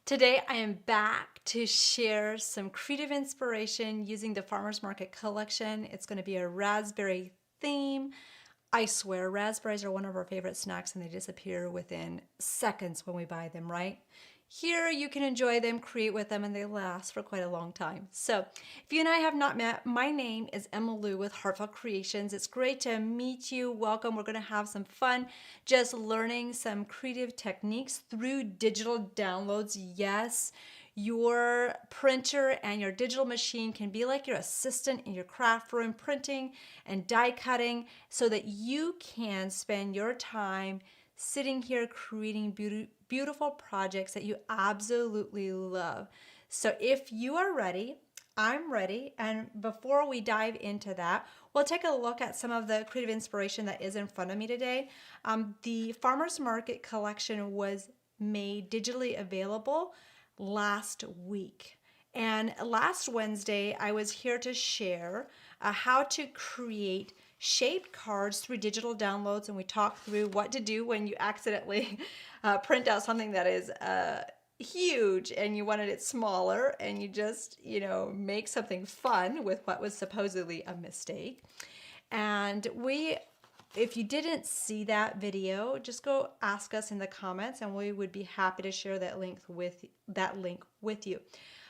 Today I am back to share some creative inspiration using the Farmers Market collection. It's going to be a raspberry theme. I swear, raspberries are one of our favorite snacks and they disappear within seconds when we buy them, right? Here you can enjoy them, create with them, and they last for quite a long time. So if you and I have not met, my name is Emma Lou with Heartfelt Creations. It's great to meet you. Welcome. We're going to have some fun just learning some creative techniques through digital downloads. Yes, your printer and your digital machine can be like your assistant in your craft room, printing and die cutting so that you can spend your time sitting here creating beautiful projects that you absolutely love. So if you are ready, I'm ready. And before we dive into that, we'll take a look at some of the creative inspiration that is in front of me today. The Farmers Market collection was made digitally available last week. And last Wednesday, I was here to share how to create shaped cards through digital downloads. And we talked through what to do when you accidentally print out something that is huge and you wanted it smaller and you just, make something fun with what was supposedly a mistake. And if you didn't see that video, just go ask us in the comments and we would be happy to share that link with you.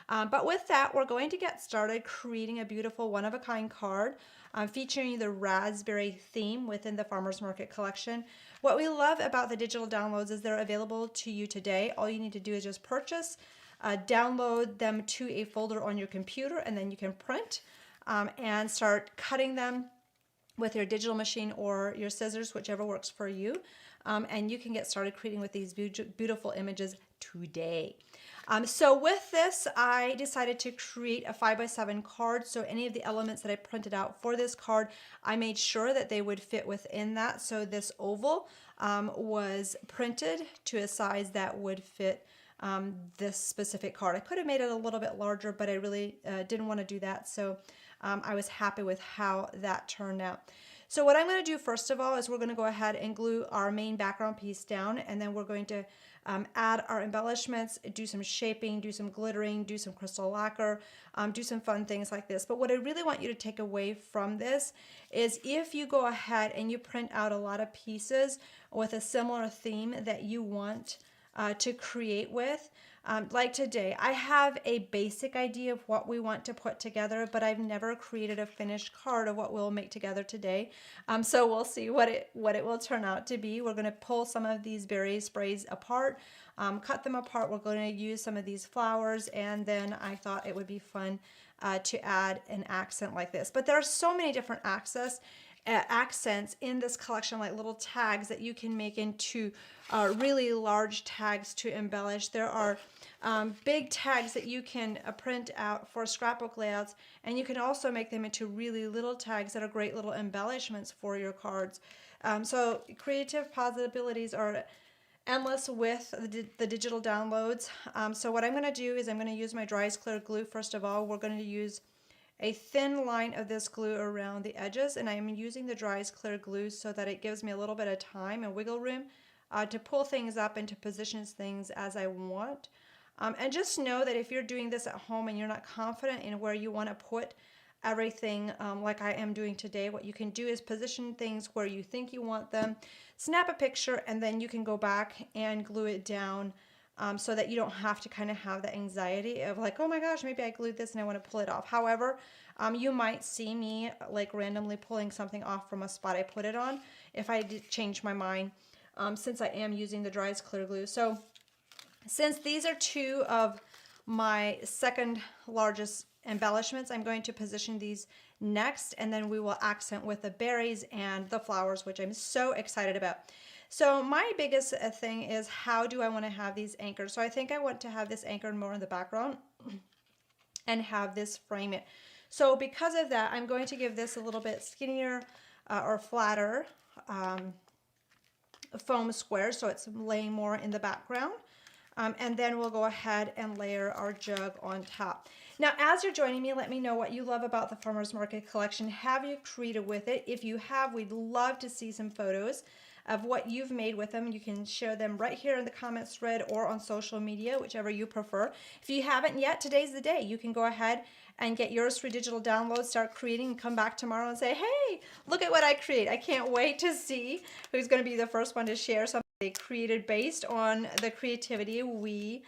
But with that, we're going to get started creating a beautiful one-of-a-kind card featuring the raspberry theme within the Farmers Market collection. What we love about the digital downloads is they're available to you today. All you need to do is just purchase, download them to a folder on your computer, and then you can print and start cutting them with your digital machine or your scissors, whichever works for you. And you can get started creating with these beautiful images today. So with this, I decided to create a 5x7 card. So any of the elements that I printed out for this card, I made sure that they would fit within that. So this oval was printed to a size that would fit this specific card. I could have made it a little bit larger, but I really didn't want to do that. So I was happy with how that turned out. So what I'm going to do first of all is we're going to go ahead and glue our main background piece down, and then we're going to add our embellishments, do some shaping, do some glittering, do some crystal lacquer, do some fun things like this. But what I really want you to take away from this is if you go ahead and you print out a lot of pieces with a similar theme that you want to create with, like today, I have a basic idea of what we want to put together, but I've never created a finished card of what we'll make together today. So we'll see what it will turn out to be. We're going to pull some of these berry sprays apart, cut them apart. We're going to use some of these flowers, and then I thought it would be fun to add an accent like this. But there are so many different accents in this collection, like little tags that you can make into really large tags to embellish. There are big tags that you can print out for scrapbook layouts, and you can also make them into really little tags that are great little embellishments for your cards. So creative possibilities are endless with the digital downloads. So what I'm going to do is I'm going to use my dry as clear glue. First of all, we're going to use a thin line of this glue around the edges, and I'm using the dry as clear glue so that it gives me a little bit of time and wiggle room to pull things up and to position things as I want. And just know that if you're doing this at home and you're not confident in where you want to put everything like I am doing today, what you can do is position things where you think you want them, snap a picture, and then you can go back and glue it down so that you don't have to kind of have the anxiety of like, oh my gosh, maybe I glued this and I want to pull it off. However, you might see me like randomly pulling something off from a spot I put it on if I did change my mind since I am using the dry as clear glue. So since these are two of my second largest embellishments, I'm going to position these next, and then we will accent with the berries and the flowers, which I'm so excited about. So my biggest thing is, how do I want to have these anchored? So I think I want to have this anchored more in the background and have this frame it. So because of that, I'm going to give this a little bit skinnier or flatter foam square, so it's laying more in the background. And then we'll go ahead and layer our jug on top. Now, as you're joining me, let me know what you love about the Farmers Market collection. Have you created with it? If you have, we'd love to see some photos. of what you've made with them. You can share them right here in the comments thread or on social media, whichever you prefer. If you haven't yet, today's the day. You can go ahead and get yours for digital download, start creating, and come back tomorrow and say, hey, look at what I create. I can't wait to see who's going to be the first one to share something they created based on the creativity we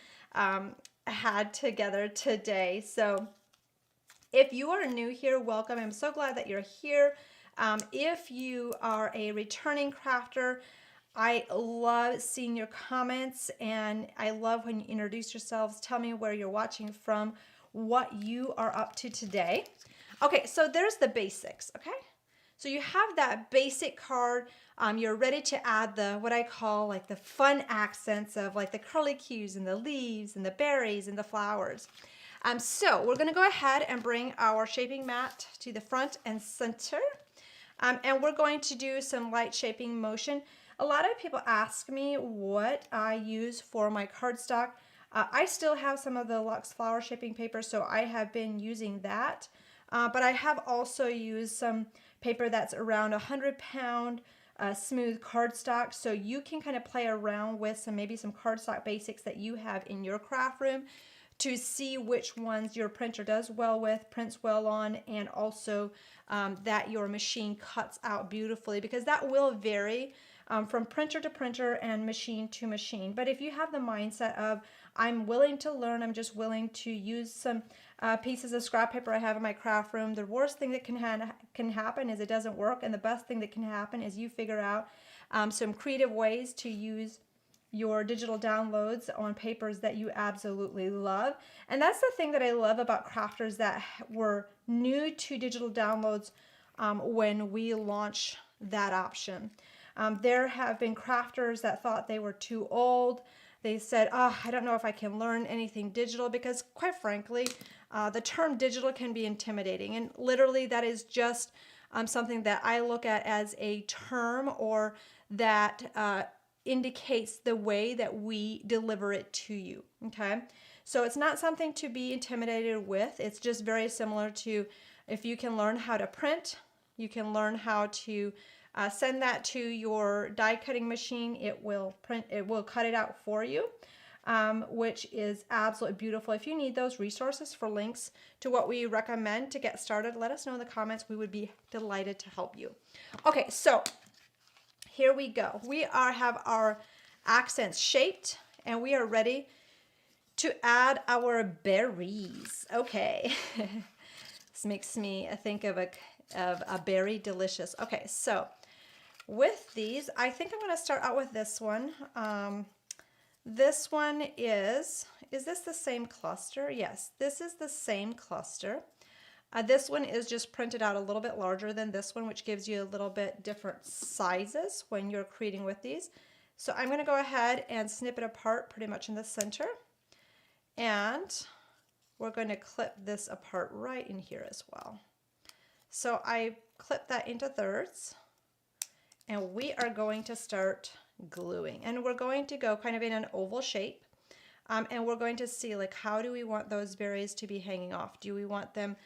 had together today. So if you are new here, welcome. I'm so glad that you're here. If you are a returning crafter, I love seeing your comments, and I love when you introduce yourselves. Tell me where you're watching from, what you are up to today. Okay, so there's the basics, okay? So you have that basic card. You're ready to add the, what I call like the fun accents of like the curlicues and the leaves and the berries and the flowers. So we're gonna go ahead and bring our shaping mat to the front and center. And we're going to do some light shaping motion. A lot of people ask me what I use for my cardstock. I still have some of the Luxe flower shaping paper, so I have been using that. But I have also used some paper that's around 100-pound smooth cardstock, so you can kind of play around with some maybe some cardstock basics that you have in your craft room to see which ones your printer does well with, prints well on, and also that your machine cuts out beautifully, because that will vary from printer to printer and machine to machine. But if you have the mindset of, I'm willing to learn, I'm just willing to use some pieces of scrap paper I have in my craft room, the worst thing that can happen is it doesn't work, and the best thing that can happen is you figure out some creative ways to use your digital downloads on papers that you absolutely love. And that's the thing that I love about crafters that were new to digital downloads when we launched that option. There have been crafters that thought they were too old. They said, oh, I don't know if I can learn anything digital, because quite frankly, the term digital can be intimidating. And literally that is just something that I look at as a term, or that indicates the way that we deliver it to you, okay? So it's not something to be intimidated with. It's just very similar to, if you can learn how to print, you can learn how to send that to your die cutting machine. It will cut it out for you, which is absolutely beautiful. If you need those resources for links to what we recommend to get started, let us know in the comments. We would be delighted to help you. Okay, so here we go. We have our accents shaped, and we are ready to add our berries. Okay, this makes me think of a berry delicious. Okay, so with these, I think I'm going to start out with this one. This one is this the same cluster? Yes, this is the same cluster. This one is just printed out a little bit larger than this one, which gives you a little bit different sizes when you're creating with these. So I'm going to go ahead and snip it apart pretty much in the center. And we're going to clip this apart right in here as well. So I clip that into thirds, and we are going to start gluing. And we're going to go kind of in an oval shape. And we're going to see, like, how do we want those berries to be hanging off? Do we want them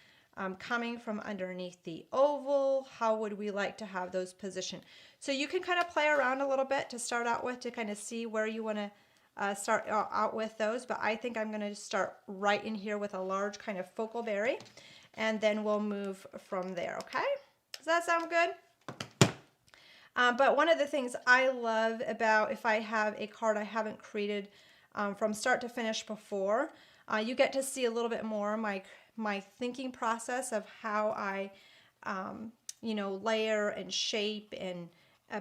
coming from underneath the oval? How would we like to have those positioned? So you can kind of play around a little bit to start out with, to kind of see where you want to start out with those. But I think I'm going to start right in here with a large kind of focal berry, and then we'll move from there, okay? Does that sound good? But one of the things I love about, if I have a card I haven't created from start to finish before, you get to see a little bit more my thinking process of how I, layer and shape and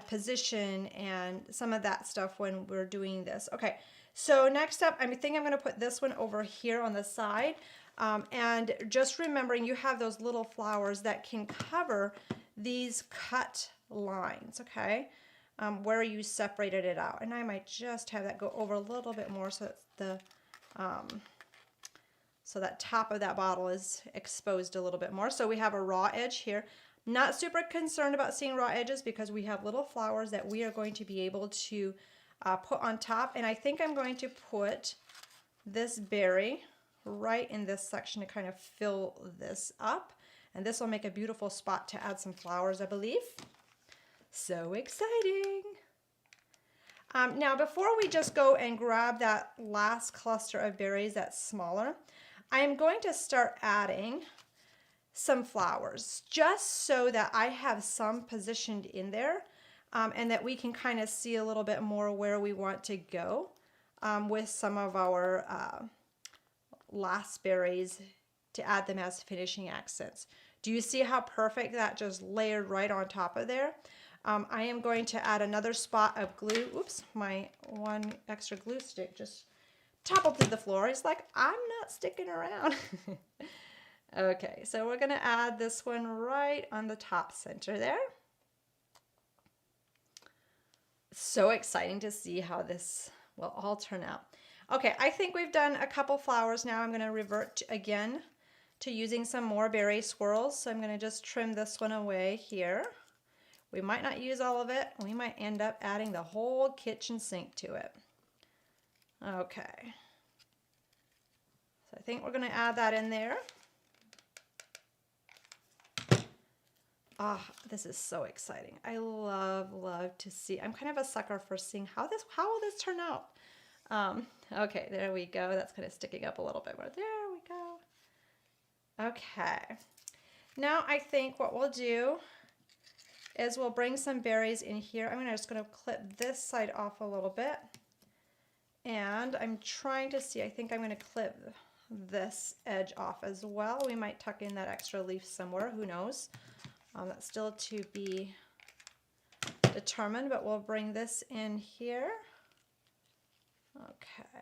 position and some of that stuff when we're doing this. Okay, so next up, I think I'm going to put this one over here on the side. And just remembering, you have those little flowers that can cover these cut lines, okay, where you separated it out. And I might just have that go over a little bit more so that so that top of that bottle is exposed a little bit more. So we have a raw edge here. Not super concerned about seeing raw edges, because we have little flowers that we are going to be able to put on top. And I think I'm going to put this berry right in this section to kind of fill this up. And this will make a beautiful spot to add some flowers, I believe. So exciting. Now, before we just go and grab that last cluster of berries that's smaller, I am going to start adding some flowers just so that I have some positioned in there and that we can kind of see a little bit more where we want to go with some of our last berries to add them as finishing accents. Do you see how perfect that just layered right on top of there? I am going to add another spot of glue. Oops, my one extra glue stick just toppled through the floor. It's like, I'm not sticking around. Okay, so we're going to add this one right on the top center there. So exciting to see how this will all turn out. Okay, I think we've done a couple flowers now. I'm going to revert again to using some more berry swirls. So I'm going to just trim this one away here. We might not use all of it. We might end up adding the whole kitchen sink to it. Okay. So I think we're going to add that in there. Ah, this is so exciting. I love to see. I'm kind of a sucker for seeing how will this turn out. Okay, there we go. That's kind of sticking up a little bit more. There we go. Okay. Now I think what we'll do is we'll bring some berries in here. I'm just going to clip this side off a little bit. And I'm trying to see, I think I'm going to clip this edge off as well. We might tuck in that extra leaf somewhere, who knows. That's still to be determined, but we'll bring this in here. Okay.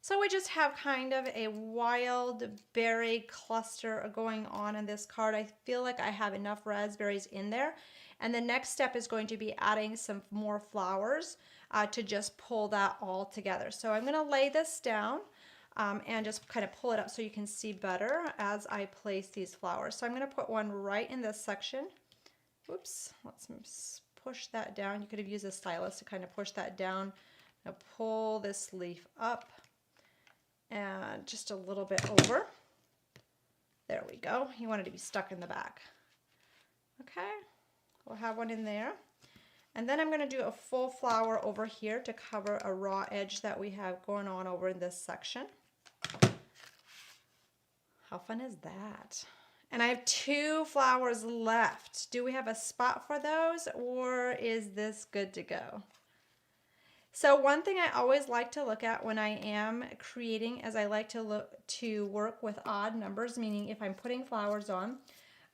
So we just have kind of a wild berry cluster going on in this card. I feel like I have enough raspberries in there. And the next step is going to be adding some more flowers to just pull that all together. So I'm going to lay this down. And just kind of pull it up so you can see better as I place these flowers. So I'm going to put one right in this section. Oops, let's push that down. You could have used a stylus to kind of push that down. Now pull this leaf up and just a little bit over. There we go. You want it to be stuck in the back. Okay, we'll have one in there. And then I'm going to do a full flower over here to cover a raw edge that we have going on over in this section. How fun is that? And I have 2 flowers left. Do we have a spot for those, or is this good to go? So one thing I always like to look at when I am creating is I like to work with odd numbers, meaning if I'm putting flowers on,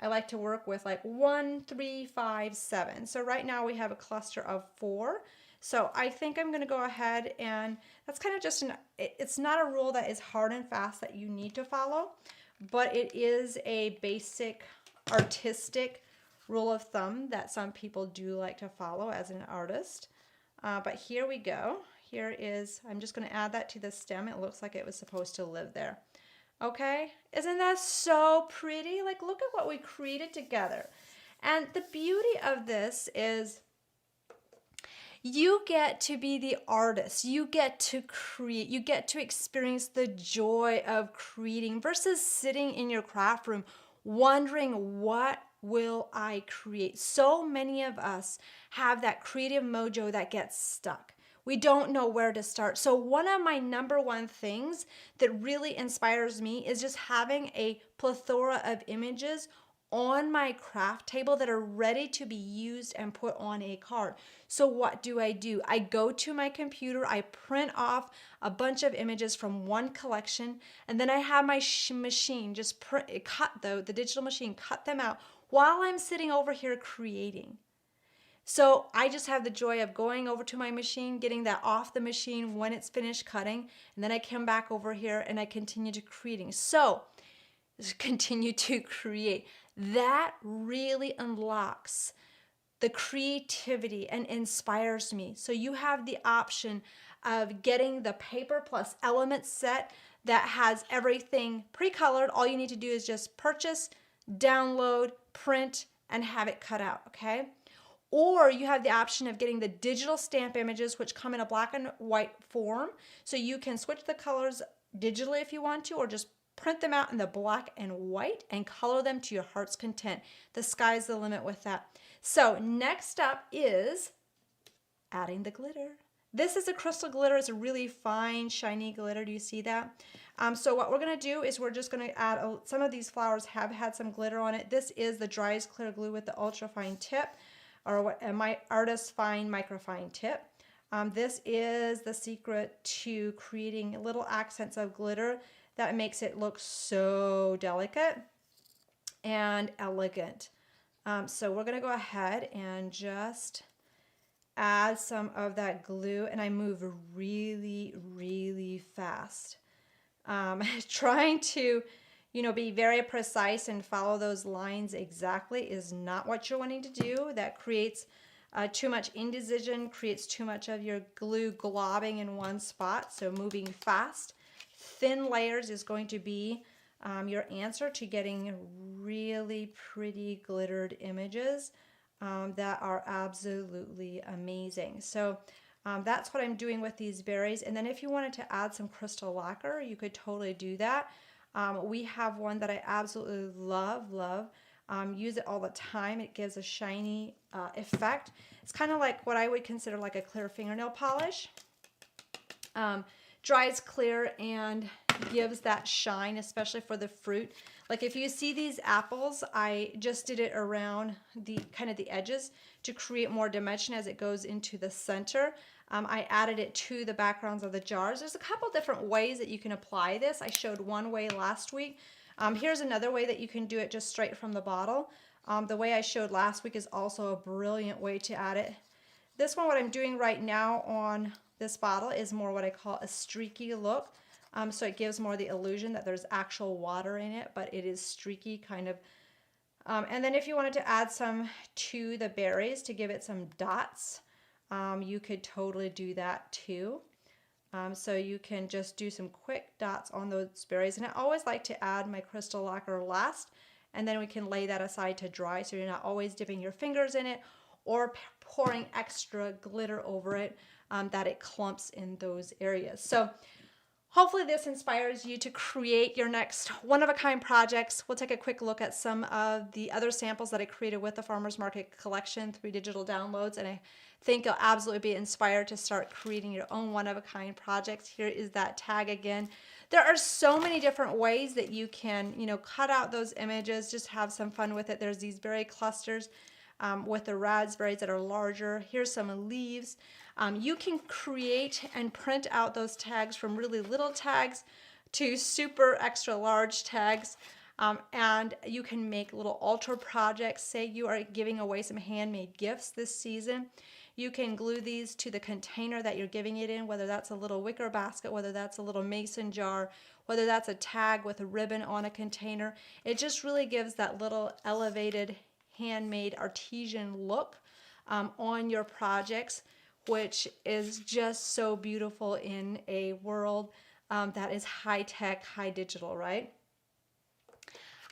I like to work with like 1, 3, 5, 7. So right now we have a cluster of 4. So I think I'm going to go ahead and that's kind of just it's not a rule that is hard and fast that you need to follow, but it is a basic artistic rule of thumb that some people do like to follow as an artist. But here we go. Here is, I'm just going to add that to the stem. It looks like it was supposed to live there. Okay, isn't that so pretty? Like, look at what we created together. And the beauty of this is you get to be the artist. You get to create. You get to experience the joy of creating versus sitting in your craft room wondering, what will I create? So many of us have that creative mojo that gets stuck. We don't know where to start. So one of my #1 things that really inspires me is just having a plethora of images on my craft table that are ready to be used and put on a card. So what do? I go to my computer, I print off a bunch of images from one collection, and then I have my machine just the digital machine cut them out while I'm sitting over here creating. So I just have the joy of going over to my machine, getting that off the machine when it's finished cutting, and then I come back over here and I continue to creating. So continue to create. That really unlocks the creativity and inspires me. So you have the option of getting the paper plus element set that has everything pre-colored. All you need to do is just purchase, download, print, and have it cut out, okay? Or you have the option of getting the digital stamp images, which come in a black and white form. So you can switch the colors digitally if you want to, or just print them out in the black and white and color them to your heart's content. The sky's the limit with that. So next up is adding the glitter. This is a crystal glitter. It's a really fine, shiny glitter. Do you see that? So what we're going to do is we're just going to add, some of these flowers have had some glitter on it. This is the Dry's Clear Glue with the ultra fine tip, or what my Artist Fine microfine tip. This is the secret to creating little accents of glitter that makes it look so delicate and elegant. So we're going to go ahead and just add some of that glue, and I move really, really fast. Trying to, be very precise and follow those lines exactly is not what you're wanting to do. That creates too much indecision, creates too much of your glue globbing in one spot. So moving fast, thin layers is going to be your answer to getting really pretty glittered images that are absolutely amazing. So that's what I'm doing with these berries. And then if you wanted to add some crystal lacquer, you could totally do that. We have one that I absolutely love. Use it all the time. It gives a shiny effect. It's kind of like what I would consider like a clear fingernail polish. Dries clear and gives that shine, especially for the fruit. Like if you see these apples, I just did it around the kind of the edges to create more dimension as it goes into the center. I added it to the backgrounds of the jars. There's a couple different ways that you can apply this. I showed one way last week. Here's another way that you can do it just straight from the bottle. The way I showed last week is also a brilliant way to add it. This one, what I'm doing right now on this bottle is more what I call a streaky look. So it gives more the illusion that there's actual water in it, but it is streaky kind of. And then if you wanted to add some to the berries to give it some dots, you could totally do that too. So you can just do some quick dots on those berries. And I always like to add my crystal lacquer last, and then we can lay that aside to dry so you're not always dipping your fingers in it or pouring extra glitter over it that it clumps in those areas. So hopefully this inspires you to create your next one-of-a-kind projects. We'll take a quick look at some of the other samples that I created with the Farmers Market Collection, 3 digital downloads, and I think you'll absolutely be inspired to start creating your own one-of-a-kind projects. Here is that tag again. There are so many different ways that you can, cut out those images, just have some fun with it. There's these berry clusters with the raspberries that are larger. Here's some leaves. You can create and print out those tags from really little tags to super extra large tags. And you can make little ultra projects. Say you are giving away some handmade gifts this season. You can glue these to the container that you're giving it in, whether that's a little wicker basket, whether that's a little mason jar, whether that's a tag with a ribbon on a container. It just really gives that little elevated handmade artesian look on your projects, which is just so beautiful in a world that is high tech, high digital, right?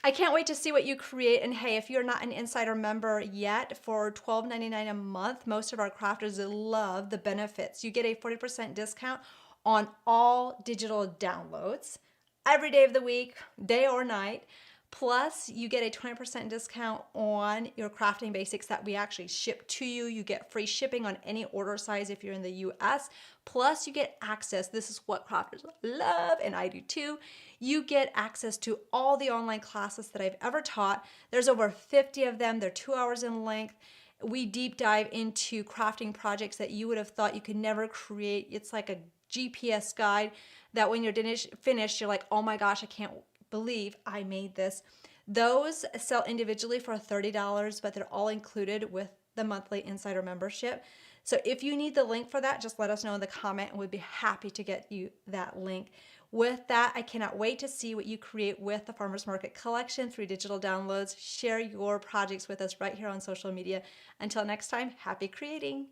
I can't wait to see what you create. And hey, if you're not an Insider member yet, for $12.99 a month, most of our crafters love the benefits. You get a 40% discount on all digital downloads every day of the week, day or night. Plus, you get a 20% discount on your crafting basics that we actually ship to you. You get free shipping on any order size if you're in the US. Plus, you get access. This is what crafters love, and I do too. You get access to all the online classes that I've ever taught. There's over 50 of them. They're 2 hours in length. We deep dive into crafting projects that you would have thought you could never create. It's like a GPS guide that when you're finished, you're like, oh my gosh, I can't believe I made this. Those sell individually for $30, but they're all included with the monthly Insider membership. So if you need the link for that, just let us know in the comment and we'd be happy to get you that link. With that, I cannot wait to see what you create with the Farmers Market Collection, 3 digital downloads. Share your projects with us right here on social media. Until next time, happy creating.